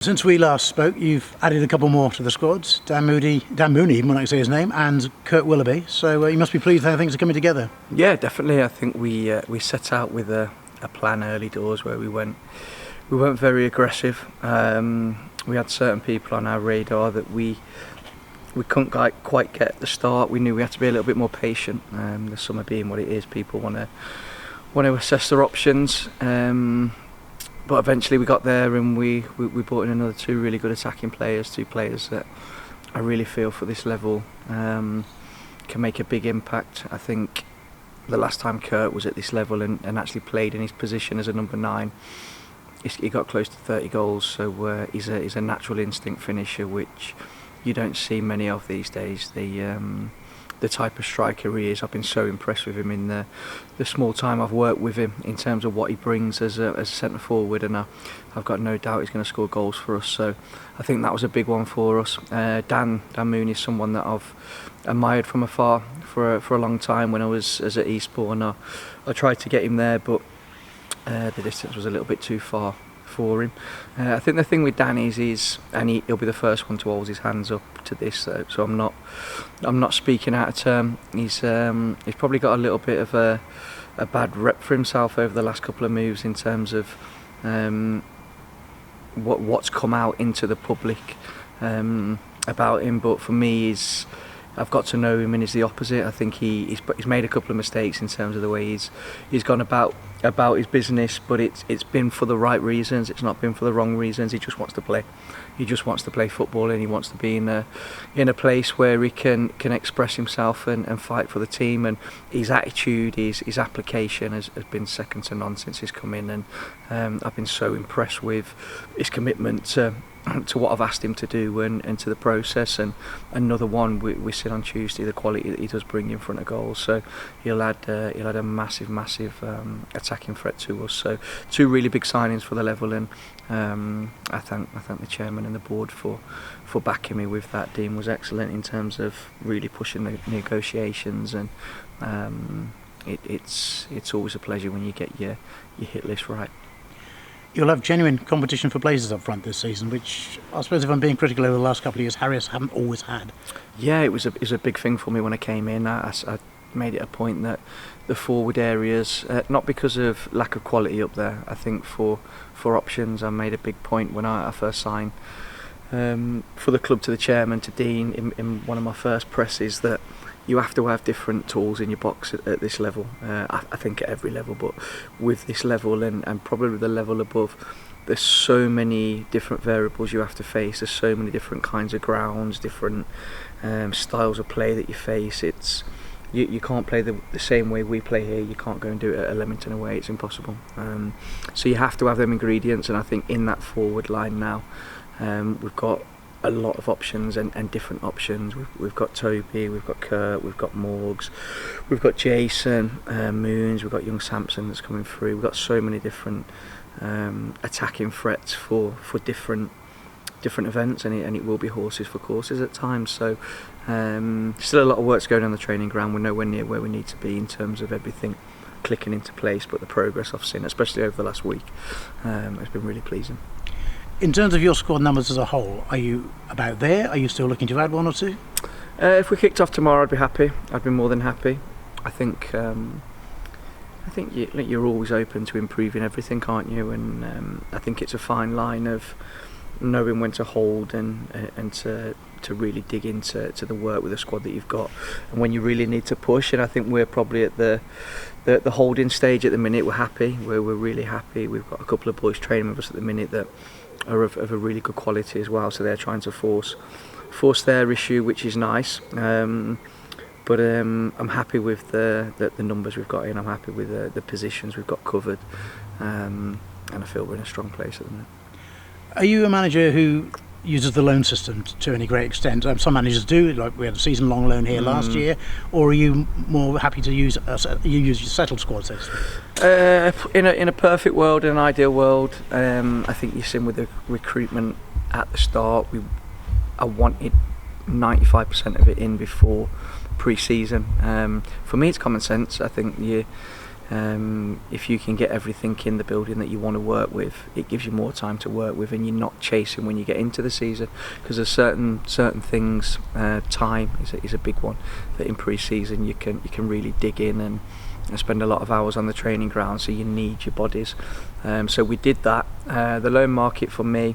Since we last spoke, you've added a couple more to the squads. Dan Mooney, even when I say his name, and Kurt Willoughby. So you must be pleased how things are coming together. Yeah, definitely. I think we set out with a plan early doors where we weren't very aggressive. We had certain people on our radar that we couldn't quite get at the start. We knew we had to be a little bit more patient. The summer being what it is, people want to assess their options. But eventually we got there and we brought in another two really good attacking players, two players that I really feel for this level can make a big impact. I think the last time Kurt was at this level and actually played in his position as a number 9, he got close to 30 goals, so he's a natural instinct finisher, which you don't see many of these days. The type of striker he is, I've been so impressed with him in the small time I've worked with him in terms of what he brings as a centre forward, and I've got no doubt he's going to score goals for us. So I think that was a big one for us. Dan Mooney is someone that I've admired from afar for a long time. When I was at Eastbourne, I tried to get him there, but the distance was a little bit too far for him. I think the thing with Dan is and he'll be the first one to hold his hands up to this, so I'm not speaking out of turn. He's probably got a little bit of a bad rep for himself over the last couple of moves in terms of what's come out into the public about him, but for me I've got to know him and he's the opposite. I think he's made a couple of mistakes in terms of the way he's gone about his business, but it's been for the right reasons. It's not been for the wrong reasons. He just wants to play. He just wants to play football, and he wants to be in a place where he can express himself and fight for the team. And his attitude, his application has been second to none since he's come in. And I've been so impressed with his commitment to what I've asked him to do and to the process. And another one, we said on Tuesday, the quality that he does bring in front of goals. So he'll add a massive attacking threat to us. So two really big signings for the level, and I thank the chairman and the board for backing me with that. Dean was excellent in terms of really pushing the negotiations, and it's always a pleasure when you get your hit list right. You'll have genuine competition for places up front this season, which I suppose, if I'm being critical, over the last couple of years, Harriers haven't always had. Yeah, it was a big thing for me when I came in. I made it a point that the forward areas, not because of lack of quality up there, I think for options, I made a big point when I first signed for the club to the chairman, to Dean, in one of my first presses, that you have to have different tools in your box at this level. I think at every level, but with this level and probably the level above, there's so many different variables you have to face. There's so many different kinds of grounds, different styles of play that you face. You can't play the same way we play here. You can't go and do it at Leamington away. It's impossible. So you have to have them ingredients, and I think in that forward line now, we've got a lot of options and different options. We've got Toby, we've got Kurt, we've got Morgs, we've got Jason, Moons, we've got young Sampson that's coming through. We've got so many different attacking threats for different events, and it will be horses for courses at times. So still a lot of work's going on the training ground. We're nowhere near where we need to be in terms of everything clicking into place, but the progress I've seen, especially over the last week, has been really pleasing. In terms of your squad numbers as a whole, are you about there? Are you still looking to add one or two? If we kicked off tomorrow, I'd be happy. I'd be more than happy. I think you're always open to improving everything, aren't you? And I think it's a fine line of knowing when to hold and to really dig into the work with the squad that you've got, and when you really need to push. And I think we're probably at the holding stage at the minute. We're happy. We're really happy. We've got a couple of boys training with us at the minute that are of a really good quality as well, so they're trying to force their issue, which is nice. But I'm happy with the numbers we've got in. I'm happy with the positions we've got covered, and I feel we're in a strong place at the minute. Are you a manager who uses the loan system to any great extent? Some managers do, like we had a season-long loan here last year. Or are you more happy to use your settled squad, so to speak? In a perfect world, in an ideal world, I think you're seeing with the recruitment at the start, I wanted 95% of it in before pre-season. For me, it's common sense. I think if you can get everything in the building that you want to work with, it gives you more time to work with, and you're not chasing when you get into the season, because there's certain things. Time is a big one that in pre-season you can really dig in and spend a lot of hours on the training ground, so you need your bodies. So we did that. The loan market for me,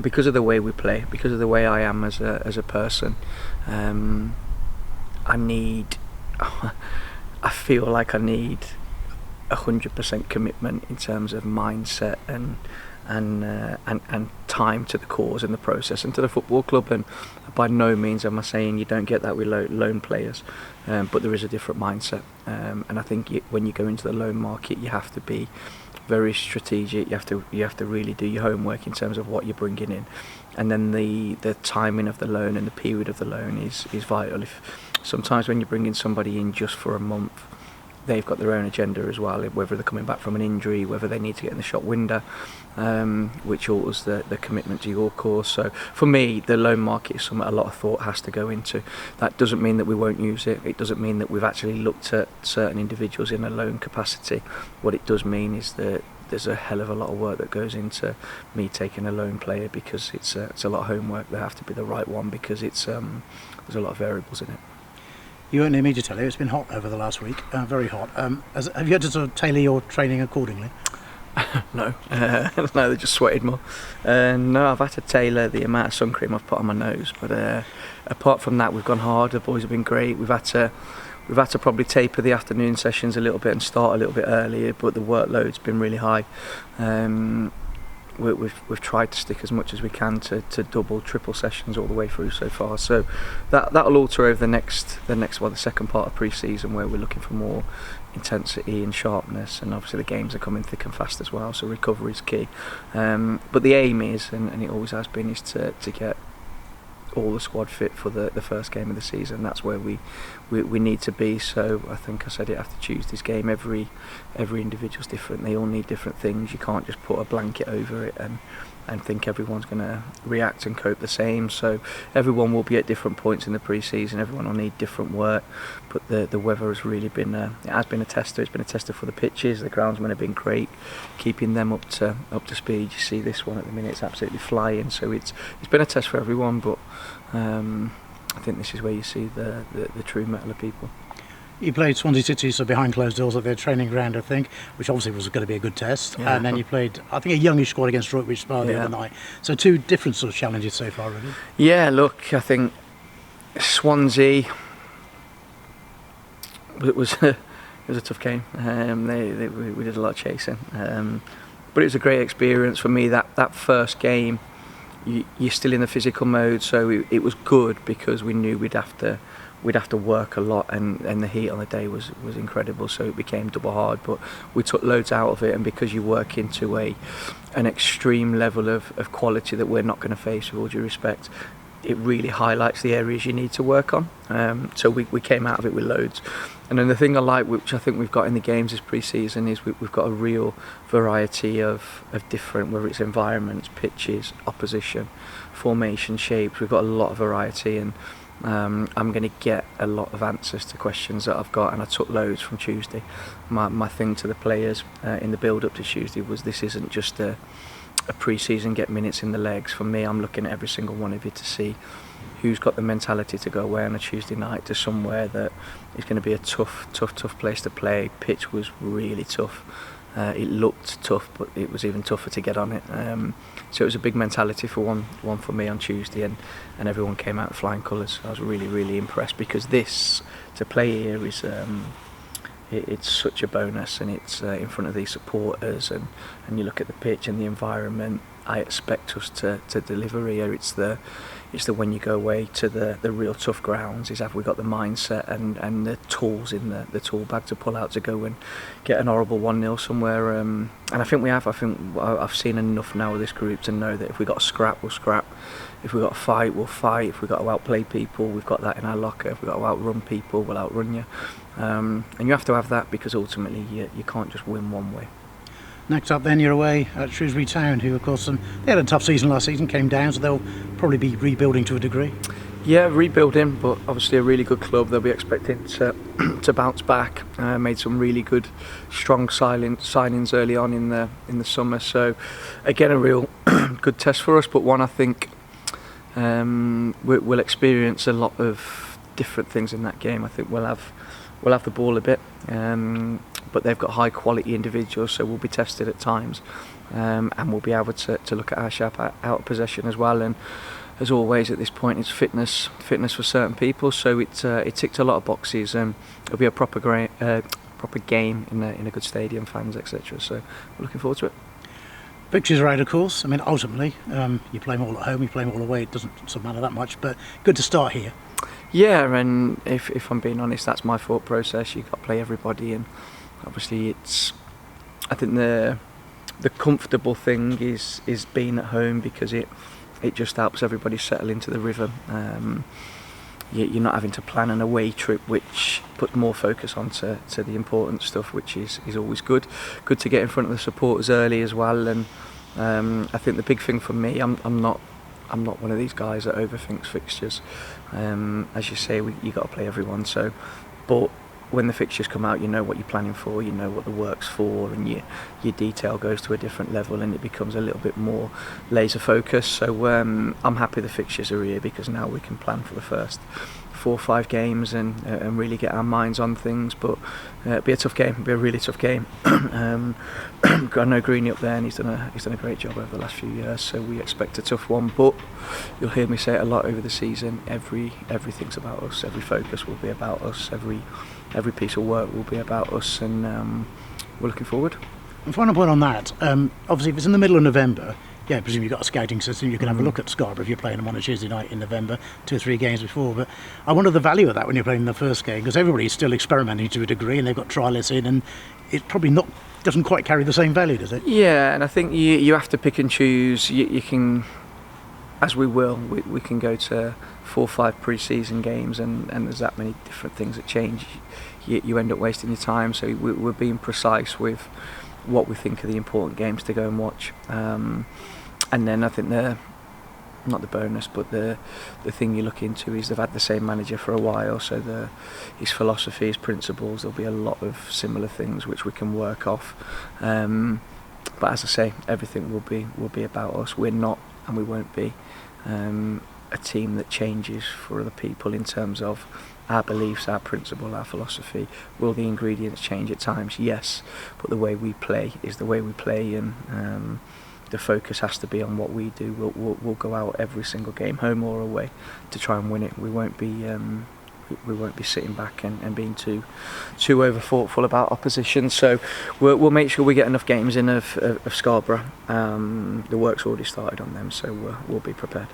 because of the way we play, because of the way I am as a person, I feel like I need 100% commitment in terms of mindset and time to the cause and the process and to the football club. And by no means am I saying you don't get that with loan players, but there is a different mindset. And I think when you go into the loan market, you have to be very strategic. You have to really do your homework in terms of what you're bringing in, and then the timing of the loan and the period of the loan is vital. If sometimes when you bring in somebody in just for a month, they've got their own agenda as well, whether they're coming back from an injury, whether they need to get in the shop window, which alters the commitment to your course. So for me, the loan market is something a lot of thought has to go into. That doesn't mean that we won't use it. It doesn't mean that we've actually looked at certain individuals in a loan capacity. What it does mean is that there's a hell of a lot of work that goes into me taking a loan player, because it's a lot of homework. They have to be the right one, because there's a lot of variables in it. You won't need me to tell you, it's been hot over the last week, very hot. Have you had to sort of tailor your training accordingly? No, no, they just sweated more. No, I've had to tailor the amount of sun cream I've put on my nose, but apart from that, we've gone hard. The boys have been great. We've had to probably taper the afternoon sessions a little bit and start a little bit earlier, but the workload's been really high. We've tried to stick as much as we can to double, triple sessions all the way through so far. So that'll alter over the second part of pre-season, where we're looking for more intensity and sharpness, and obviously the games are coming thick and fast as well, so recovery is key. But the aim is, and it always has been, is to get all the squad fit for the first game of the season. That's where we need to be. So I think I said it after Tuesday's game, every individual's different. They all need different things. You can't just put a blanket over it and think everyone's going to react and cope the same. So everyone will be at different points in the pre-season. Everyone will need different work. But the weather has really been it has been a tester. It's been a tester for the pitches. The groundsmen have been great, keeping them up to speed. You see this one at the minute, it's absolutely flying. So it's been a test for everyone. But I think this is where you see the true mettle of people. You played Swansea City, so behind closed doors at their training ground, I think, which obviously was going to be a good test. Yeah. And then you played, I think, a youngish squad against Droitwich Spa the other night. So two different sort of challenges so far, really. Yeah, look, I think Swansea, it was a tough game. We did a lot of chasing, but it was a great experience for me. That first game, you're still in the physical mode, so it was good, because we knew we'd have to work a lot, and the heat on the day was incredible, so it became double hard. But we took loads out of it, and because you work into an extreme level of quality that we're not going to face, with all due respect, it really highlights the areas you need to work on. So we came out of it with loads. And then the thing I like, which I think we've got in the games this pre-season, is we've got a real variety of different, whether it's environments, pitches, opposition, formation, shapes. We've got a lot of variety, and I'm going to get a lot of answers to questions that I've got, and I took loads from Tuesday. My thing to the players in the build-up to Tuesday was, this isn't just a pre-season get minutes in the legs. For me, I'm looking at every single one of you to see who's got the mentality to go away on a Tuesday night to somewhere that is going to be a tough place to play. Pitch was really tough. It looked tough, but it was even tougher to get on it. So it was a big mentality for one for me on Tuesday, and everyone came out flying colours. I was really, really impressed, because this, to play here, is it's such a bonus, and it's in front of these supporters, and you look at the pitch and the environment. I expect us to deliver here. It's the when you go away to the real tough grounds, is have we got the mindset and the tools in the tool bag to pull out to go and get an horrible 1-0 somewhere. And I think we have. I think I've seen enough now with this group to know that if we got to scrap, we'll scrap. If we've got to fight, we'll fight. If we've got to outplay people, we've got that in our locker. If we've got to outrun people, we'll outrun you. And you have to have that, because ultimately you can't just win one way. Next up then, you're away at Shrewsbury Town, who of course they had a tough season last season, came down, so they'll probably be rebuilding to a degree. Yeah, rebuilding, but obviously a really good club. They'll be expecting to to bounce back. Made some really good, strong signings early on in the summer. So again, a real good test for us, but one I think we'll experience a lot of different things in that game. I think we'll have the ball a bit, but they've got high quality individuals, so we'll be tested at times, and we'll be able to look at our sharp out of possession as well. And as always at this point, it's fitness for certain people. So it ticked a lot of boxes. It'll be a proper game in a good stadium, fans, etc. So we're looking forward to it. Fixtures are out, of course. I mean, ultimately, you play them all at home, you play them all away. It doesn't matter that much, but good to start here. Yeah, and if I'm being honest, that's my thought process. You've got to play everybody, and obviously I think the comfortable thing is being at home, because it just helps everybody settle into the rhythm. You're not having to plan an away trip, which puts more focus onto the important stuff, which is always good. Good to get in front of the supporters early as well. And I think the big thing for me, I'm not one of these guys that overthinks fixtures. As you say, you got to play everyone. So, but when the fixtures come out, you know what you're planning for, you know what the work's for, and your detail goes to a different level, and it becomes a little bit more laser focused. So I'm happy the fixtures are here, because now we can plan for the first 4 or 5 games and really get our minds on things. But it'll be a tough game, it'll be a really tough game. I know Greeny up there, and he's done a great job over the last few years, so we expect a tough one. But you'll hear me say it a lot over the season, everything's about us, every focus will be about us, every piece of work will be about us, and we're looking forward. And final point on that, obviously if it's in the middle of November, yeah, I presume you've got a scouting system, you can have a look at Scarborough if you're playing them on a Tuesday night in November, 2 or 3 games before. But I wonder the value of that when you're playing the first game, because everybody's still experimenting to a degree, and they've got trialists in, and it probably doesn't quite carry the same value, does it? Yeah, and I think you have to pick and choose. You can, as we will, we can go to 4 or 5 pre-season games, and there's that many different things that change. You end up wasting your time, so we're being precise with what we think are the important games to go and watch. And then I think not the bonus, but the thing you look into is they've had the same manager for a while, so his philosophy, his principles, there'll be a lot of similar things which we can work off. But as I say, everything will be about us. We're not, and we won't be, a team that changes for other people in terms of our beliefs, our principle, our philosophy. Will the ingredients change at times? Yes, but the way we play is the way we play, and the focus has to be on what we do. We'll go out every single game, home or away, to try and win it. We won't be sitting back and being too over thoughtful about opposition. So we'll make sure we get enough games in of Scarborough. The work's already started on them, so we'll be prepared.